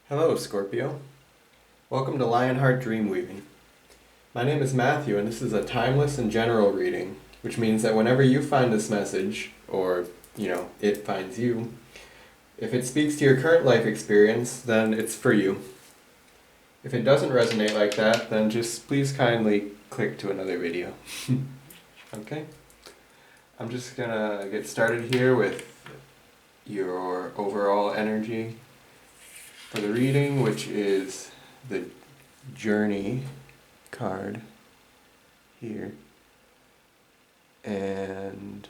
Hello, Scorpio. Welcome to Lionheart Dreamweaving. My name is Matthew, and this is a timeless and general reading, which means that whenever you find this message, or, it finds you, if it speaks to your current life experience, then it's for you. If it doesn't resonate like that, then just please kindly click to another video. Okay? I'm just gonna get started here with your overall energy for the reading, which is the Journey card here. And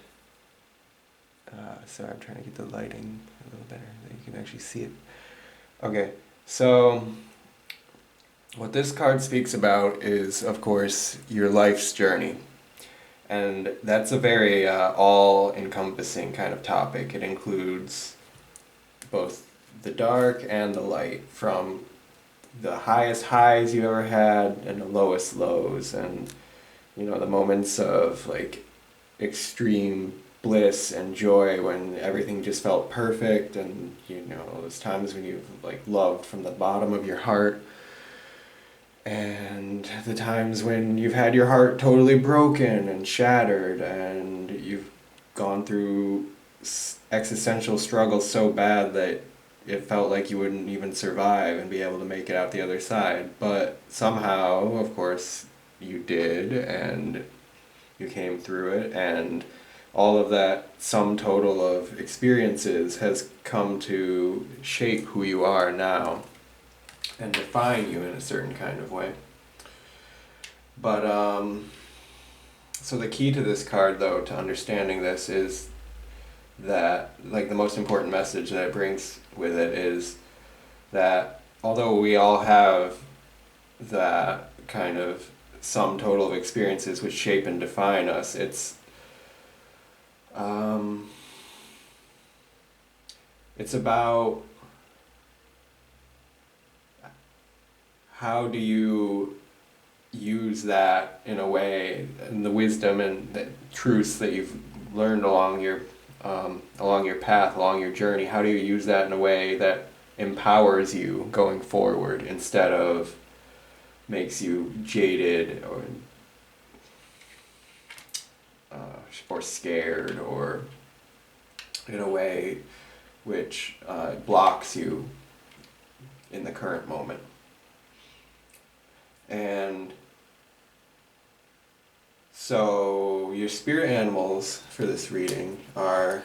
sorry, I'm trying to get the lighting a little better so you can actually see it. Okay, so what this card speaks about is, of course, your life's journey. And that's a very all-encompassing kind of topic. It includes both the dark and the light, from the highest highs you ever had and the lowest lows, and the moments of like extreme bliss and joy when everything just felt perfect, and those times when you've like loved from the bottom of your heart, and the times when you've had your heart totally broken and shattered and you've gone through existential struggles so bad that it felt like you wouldn't even survive and be able to make it out the other side. But somehow, of course, you did, and you came through it, and all of that sum total of experiences has come to shape who you are now and define you in a certain kind of way. But, so the key to this card, though, to understanding this is that, like, the most important message that it brings with it is that although we all have that kind of sum total of experiences which shape and define us, it's about how do you use that in a way, and the wisdom and the truths that you've learned along your path, along your journey, how do you use that in a way that empowers you going forward instead of makes you jaded or scared, or in a way which blocks you in the current moment. And so your spirit animals for this reading are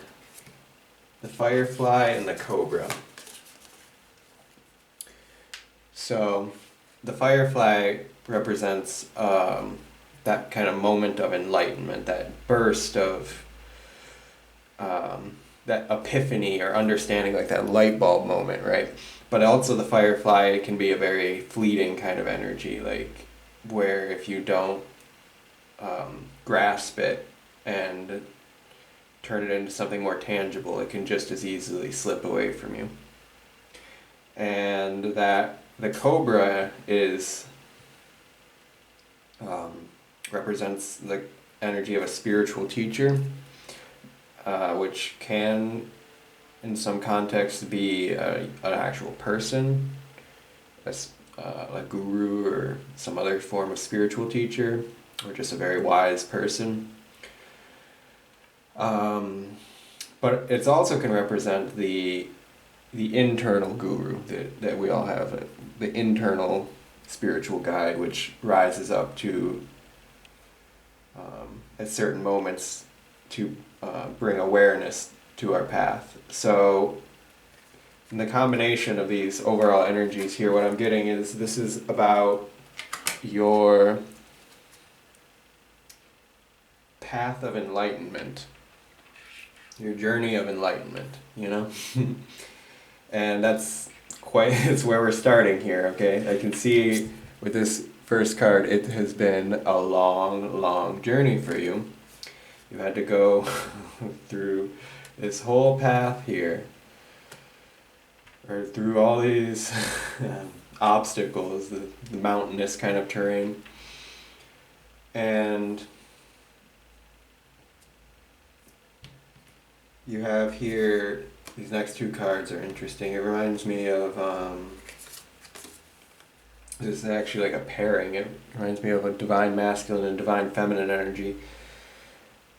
the firefly and the cobra. So the firefly represents that kind of moment of enlightenment, that burst of that epiphany or understanding, like that light bulb moment, right? But also the firefly can be a very fleeting kind of energy, like where if you don't grasp it and turn it into something more tangible, it can just as easily slip away from you. And that the cobra is represents the energy of a spiritual teacher, which can, in some contexts, be an actual person, a guru or some other form of spiritual teacher, or just a very wise person. But it also can represent the internal guru that we all have, the internal spiritual guide, which rises up to at certain moments to bring awareness to our path. So in the combination of these overall energies here, what I'm getting is this is about your path of enlightenment, your journey of enlightenment, And it's where we're starting here, okay? I can see with this first card, it has been a long, long journey for you. You've had to go through this whole path here, or through all these obstacles, the mountainous kind of terrain. And you have here, these next two cards are interesting. It reminds me of This is actually like a pairing. It reminds me of a divine masculine and divine feminine energy.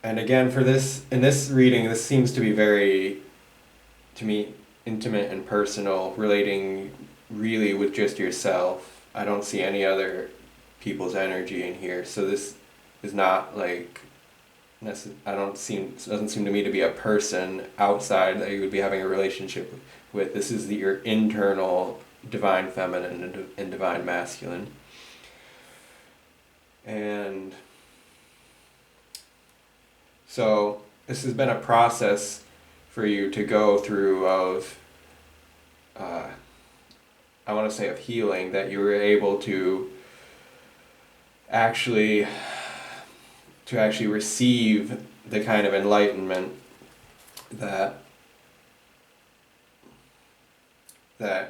And again, for this, in this reading, this seems to be very, to me, intimate and personal, relating really with just yourself. I don't see any other people's energy in here. So this is not like, doesn't seem to me to be a person outside that you would be having a relationship with. This is your internal divine feminine and divine masculine. And so this has been a process for you to go through of, I want to say of healing, that you were able to actually receive the kind of enlightenment that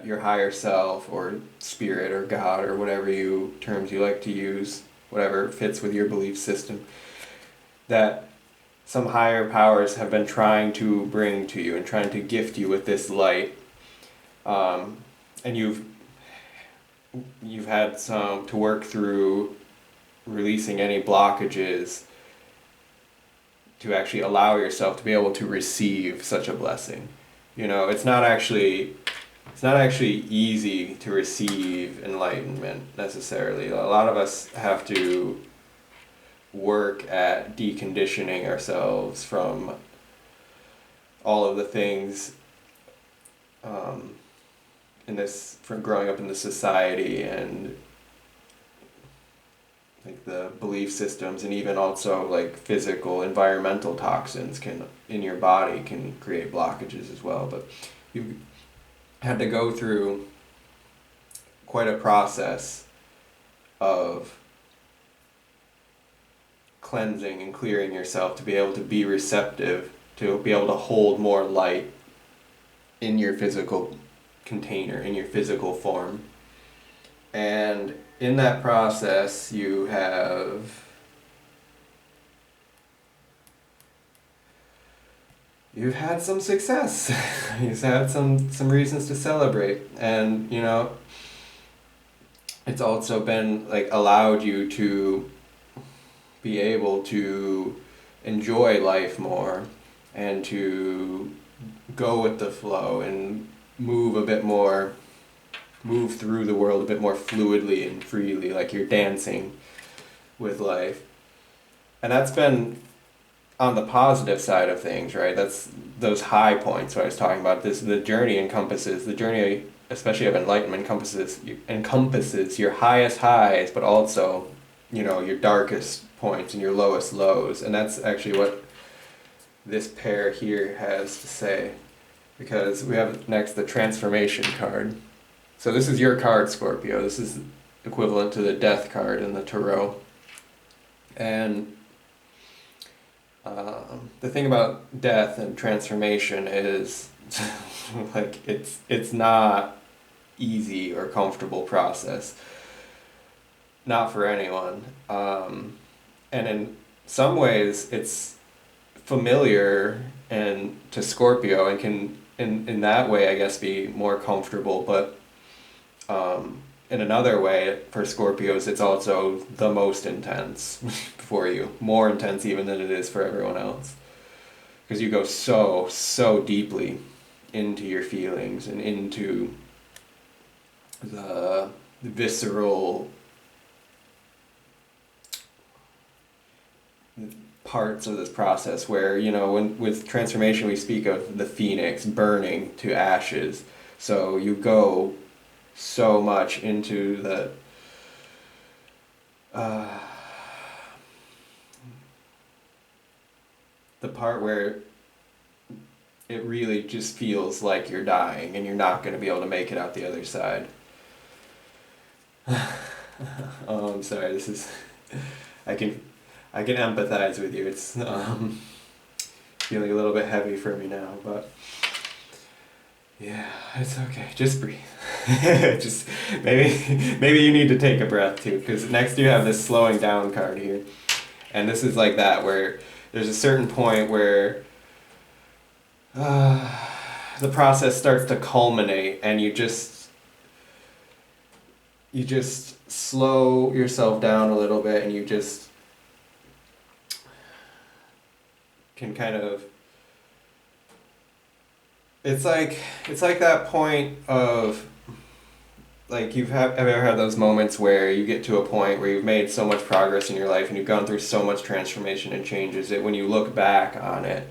your higher self or spirit or God or whatever terms you like to use, whatever fits with your belief system, that some higher powers have been trying to bring to you and trying to gift you with this light. And you've had some to work through releasing any blockages to actually allow yourself to be able to receive such a blessing. You know, it's not actually easy to receive enlightenment necessarily. A lot of us have to work at deconditioning ourselves from all of the things from growing up in the society and like the belief systems, and even also like physical environmental toxins in your body can create blockages as well. But you've had to go through quite a process of cleansing and clearing yourself to be able to be receptive, to be able to hold more light in your physical container, in your physical form. And in that process, you've had some success. You've had some reasons to celebrate. And, you know, it's also been like allowed you to be able to enjoy life more and to go with the flow and move through the world a bit more fluidly and freely, like you're dancing with life. And that's been on the positive side of things, right? That's those high points what I was talking about. The journey, especially of enlightenment, encompasses your highest highs, but also, you know, your darkest points and your lowest lows. And that's actually what this pair here has to say, because we have next the transformation card. So this is your card, Scorpio. This is equivalent to the death card in the tarot. And the thing about death and transformation is like it's not easy or comfortable process. Not for anyone. And in some ways it's familiar and to Scorpio and can in that way I guess be more comfortable, but in another way for Scorpios it's also the most intense for you, more intense even than it is for everyone else, because you go so deeply into your feelings and into the visceral parts of this process where, you know, with transformation we speak of the phoenix burning to ashes. So you go so much into the part where it really just feels like you're dying and you're not going to be able to make it out the other side. Oh, I'm sorry, this is I can empathize with you. It's feeling a little bit heavy for me now, but yeah, it's okay. Just breathe. Just maybe you need to take a breath too, because next you have this slowing down card here, and this is like that where there's a certain point where the process starts to culminate, and you just slow yourself down a little bit, and you just can kind of, it's like that point of, like, have ever had those moments where you get to a point where you've made so much progress in your life and you've gone through so much transformation and changes that when you look back on it,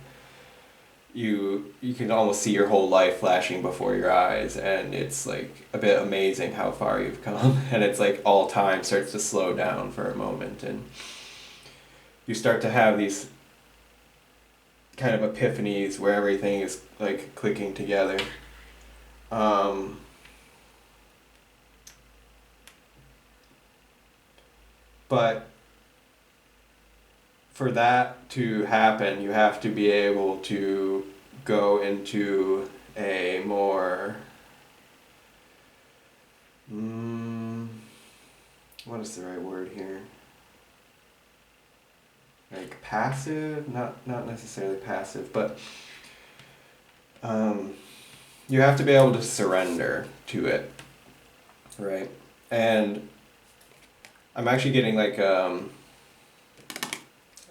you can almost see your whole life flashing before your eyes, and it's like a bit amazing how far you've come. And it's like all time starts to slow down for a moment, and you start to have these kind of epiphanies where everything is like clicking together. But for that to happen, you have to be able to go into a more, what is the right word here? Like passive, not necessarily passive, but you have to be able to surrender to it, right? And I'm actually getting like a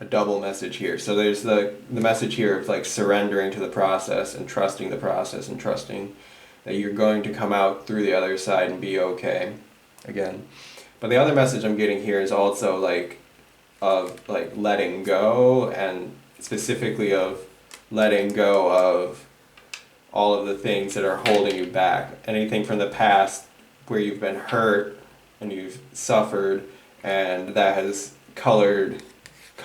double message here. So there's the message here of like surrendering to the process and trusting the process and trusting that you're going to come out through the other side and be okay again. But the other message I'm getting here is also like of like letting go, and specifically of letting go of all of the things that are holding you back. Anything from the past where you've been hurt and you've suffered, and that has colored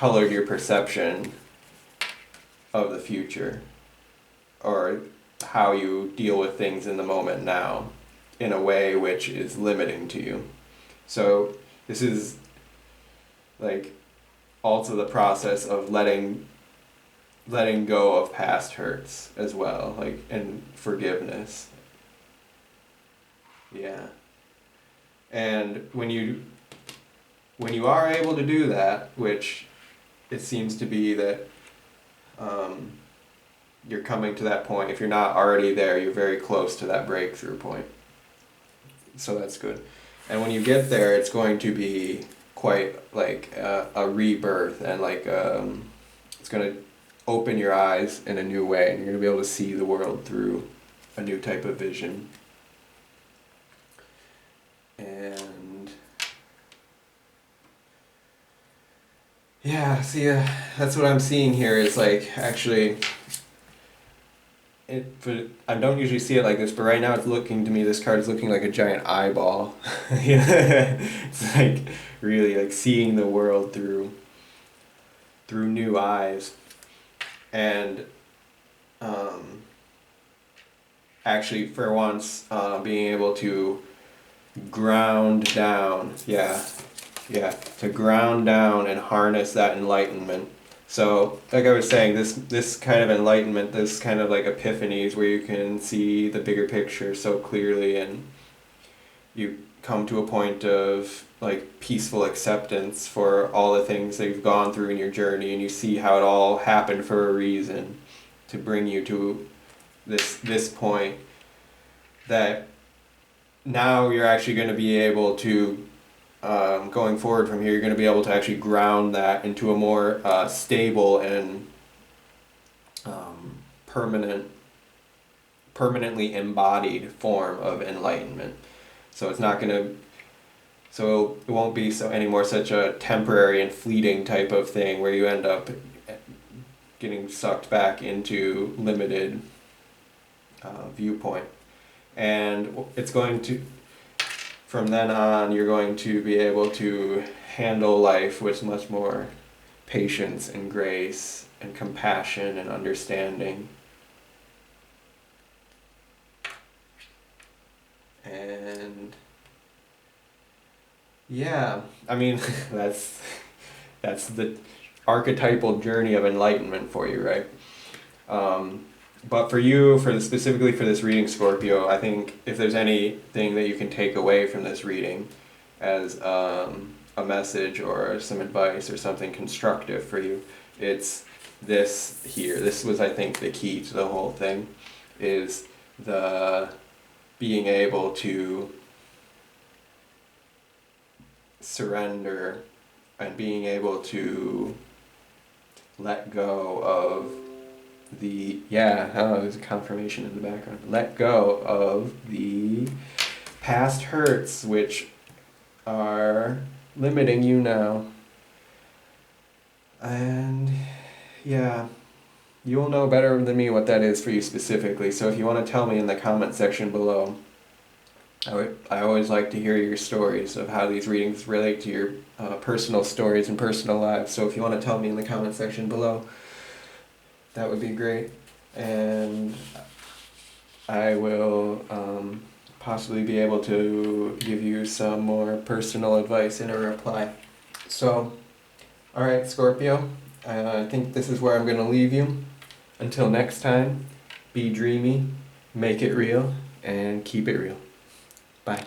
your perception of the future, or how you deal with things in the moment now in a way which is limiting to you. So this is like also the process of letting go of past hurts as well, like, and forgiveness. Yeah. And when you are able to do that, which it seems to be that you're coming to that point. If you're not already there, you're very close to that breakthrough point. So that's good. And when you get there, it's going to be quite like a rebirth, and like it's going to open your eyes in a new way, and you're going to be able to see the world through a new type of vision. And yeah, see, that's what I'm seeing here is like actually, I don't usually see it like this, but right now it's looking to me, this card is looking like a giant eyeball. It's like really like seeing the world through new eyes. And actually for once being able to ground down, to ground down and harness that enlightenment. So like I was saying, this kind of enlightenment, this kind of like epiphanies where you can see the bigger picture so clearly, and you come to a point of like peaceful acceptance for all the things that you've gone through in your journey, and you see how it all happened for a reason to bring you to this point, that now you're actually going to be able to going forward from here, you're going to be able to actually ground that into a more stable and permanently embodied form of enlightenment. So it's not going to, so it won't be so anymore such a temporary and fleeting type of thing where you end up getting sucked back into limited viewpoint. And it's going to, from then on, you're going to be able to handle life with much more patience and grace and compassion and understanding. And yeah, I mean, that's the archetypal journey of enlightenment for you, right? But for you, specifically for this reading, Scorpio, I think if there's anything that you can take away from this reading as a message or some advice or something constructive for you, it's this here. This was, I think, the key to the whole thing, is the being able to surrender and being able to let go of there's a confirmation in the background. Let go of the past hurts which are limiting you now. And yeah, you'll know better than me what that is for you specifically. So if you want to tell me in the comment section below, I always like to hear your stories of how these readings relate to your personal stories and personal lives. So if you want to tell me in the comment section below, that would be great. And I will possibly be able to give you some more personal advice in a reply. So, alright, Scorpio, I think this is where I'm going to leave you. Until next time, be dreamy, make it real, and keep it real. Bye.